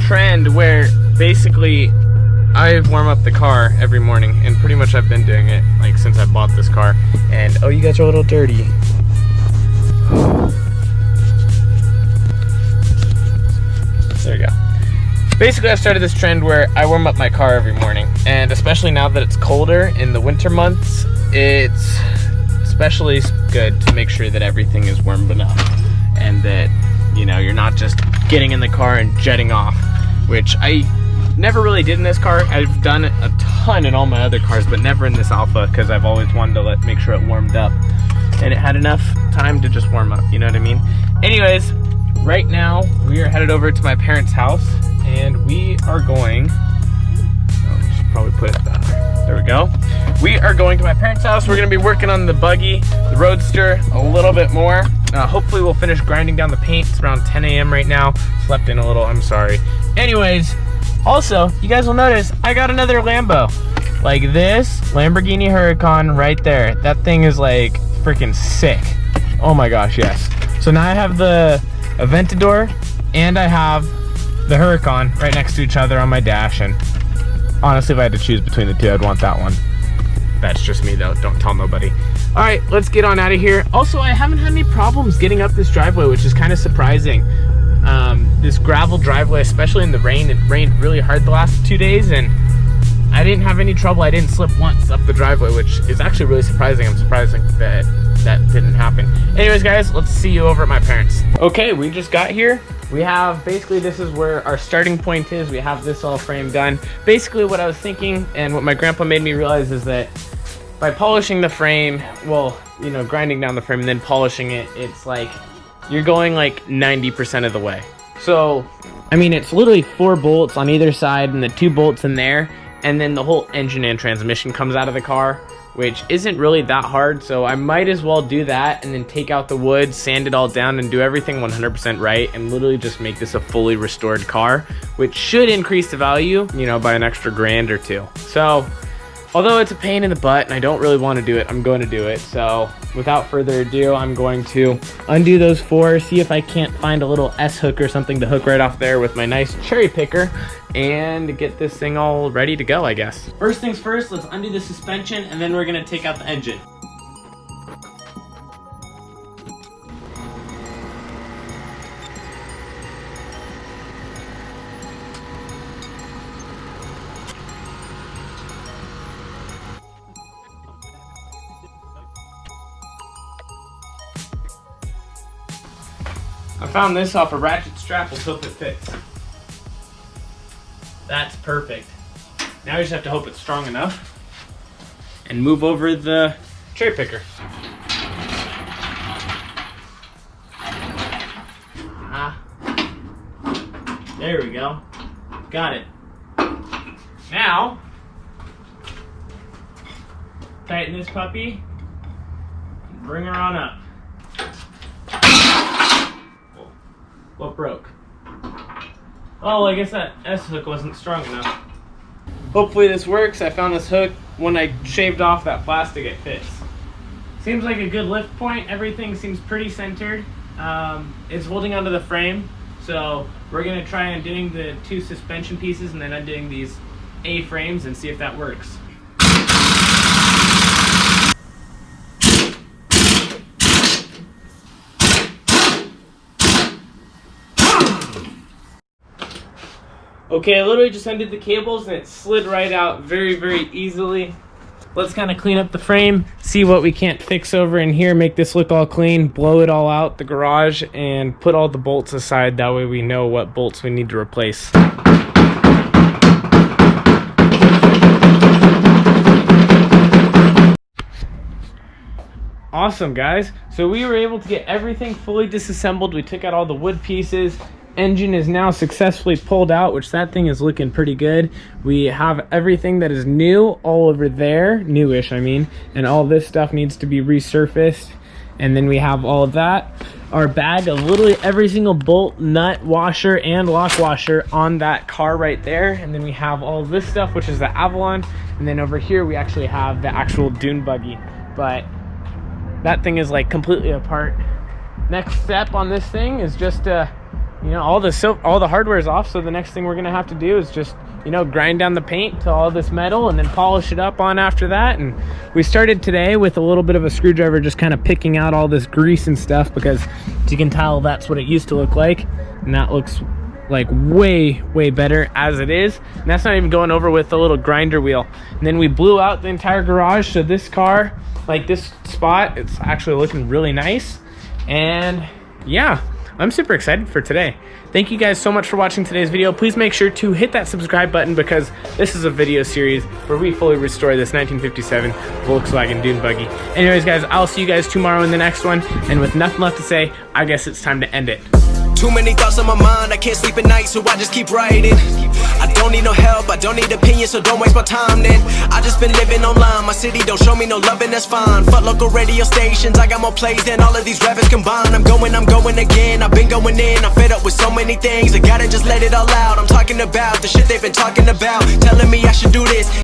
trend where basically I warm up the car every morning, and pretty much I've been doing it like since I bought this car. And oh, you guys are a little dirty. There you go. Basically, I've started this trend where I warm up my car every morning, and especially now that it's colder in the winter months, it's especially good to make sure that everything is warm enough and that, you know, you're not just getting in the car and jetting off, which I never really did in this car. I've done it a ton in all my other cars, but never in this Alpha, because I've always wanted to make sure it warmed up and it had enough time to just warm up, you know what I mean? Anyways, right now we are headed over to my parents' house, and we are going, oh, we should probably put it there we go. We are going to my parents' house. We're gonna be working on the buggy, the Roadster, a little bit more. Hopefully we'll finish grinding down the paint. It's around 10 a.m. right now. Slept in a little, I'm sorry. Anyways, also, you guys will notice I got another Lambo. Like this Lamborghini Huracan right there. That thing is like freaking sick. Oh my gosh, yes. So now I have the Aventador and I have the Huracan right next to each other on my dash, and honestly, if I had to choose between the two, I'd want that one. That's just me though, don't tell nobody. All right, let's get on out of here. Also, I haven't had any problems getting up this driveway, which is kind of surprising. This gravel driveway, especially in the rain, it rained really hard the last 2 days, and I didn't have any trouble. I didn't slip once up the driveway, which is actually really surprising. I'm surprised that that didn't happen. Anyways, guys, let's see you over at my parents'. Okay, we just got here. We have, basically this is where our starting point is. We have this all framed done. Basically what I was thinking, and what my grandpa made me realize, is that by polishing the frame, well, you know, grinding down the frame and then polishing it, it's like, you're going like 90% of the way. So, I mean, it's literally 4 bolts on either side and the 2 bolts in there, and then the whole engine and transmission comes out of the car, which isn't really that hard. So I might as well do that and then take out the wood, sand it all down, and do everything 100% right, and literally just make this a fully restored car, which should increase the value, you know, by an extra grand or two. So although it's a pain in the butt and I don't really want to do it, I'm going to do it. So without further ado, I'm going to undo those 4, see if I can't find a little S-hook or something to hook right off there with my nice cherry picker, and get this thing all ready to go, I guess. First things first, let's undo the suspension, and then we're gonna take out the engine. I found this off a ratchet strap. Let's hope it fits. That's perfect. Now we just have to hope it's strong enough and move over the cherry picker. There we go. Got it. Now, tighten this puppy and bring her on up. What broke? Oh, I guess that S-hook wasn't strong enough. Hopefully this works. I found this hook. When I shaved off that plastic, it fits. Seems like a good lift point. Everything seems pretty centered. It's holding onto the frame. So we're gonna try undoing the 2 suspension pieces and then undoing these A-frames and see if that works. Okay, I literally just undid the cables and it slid right out very, very easily. Let's kind of clean up the frame, see what we can't fix over in here, make this look all clean, blow it all out the garage, and put all the bolts aside. That way we know what bolts we need to replace. Awesome, guys. So we were able to get everything fully disassembled. We took out all the wood pieces. Engine is now successfully pulled out, which that thing is looking pretty good. We have everything that is new all over there, newish I mean, and all this stuff needs to be resurfaced. And then we have all of that. Our bag of literally every single bolt, nut, washer, and lock washer on that car right there. And then we have all this stuff, which is the Avalon. And then over here we actually have the actual dune buggy. But that thing is like completely apart. Next step on this thing is just to you know, all the hardware is off, so the next thing we're gonna have to do is just, you know, grind down the paint to all this metal and then polish it up on after that. And we started today with a little bit of a screwdriver, just kind of picking out all this grease and stuff, because as you can tell, that's what it used to look like, and that looks like way better as it is. And that's not even going over with the little grinder wheel. And then we blew out the entire garage, so this car, like this spot, it's actually looking really nice. And yeah, I'm super excited for today. Thank you guys so much for watching today's video. Please make sure to hit that subscribe button, because this is a video series where we fully restore this 1957 Volkswagen Dune buggy. Anyways guys, I'll see you guys tomorrow in the next one. And with nothing left to say, I guess it's time to end it. Too many thoughts on my mind, I can't sleep at night, so I just keep writing. I don't need no help, I don't need opinions, so don't waste my time then. I just been living online, my city don't show me no love, and that's fine. Fuck local radio stations, I got more plays than all of these rappers combined. I'm going again, I've been going in, I'm fed up with so many things, I gotta just let it all out. I'm talking about the shit they've been talking about, telling me I should do this.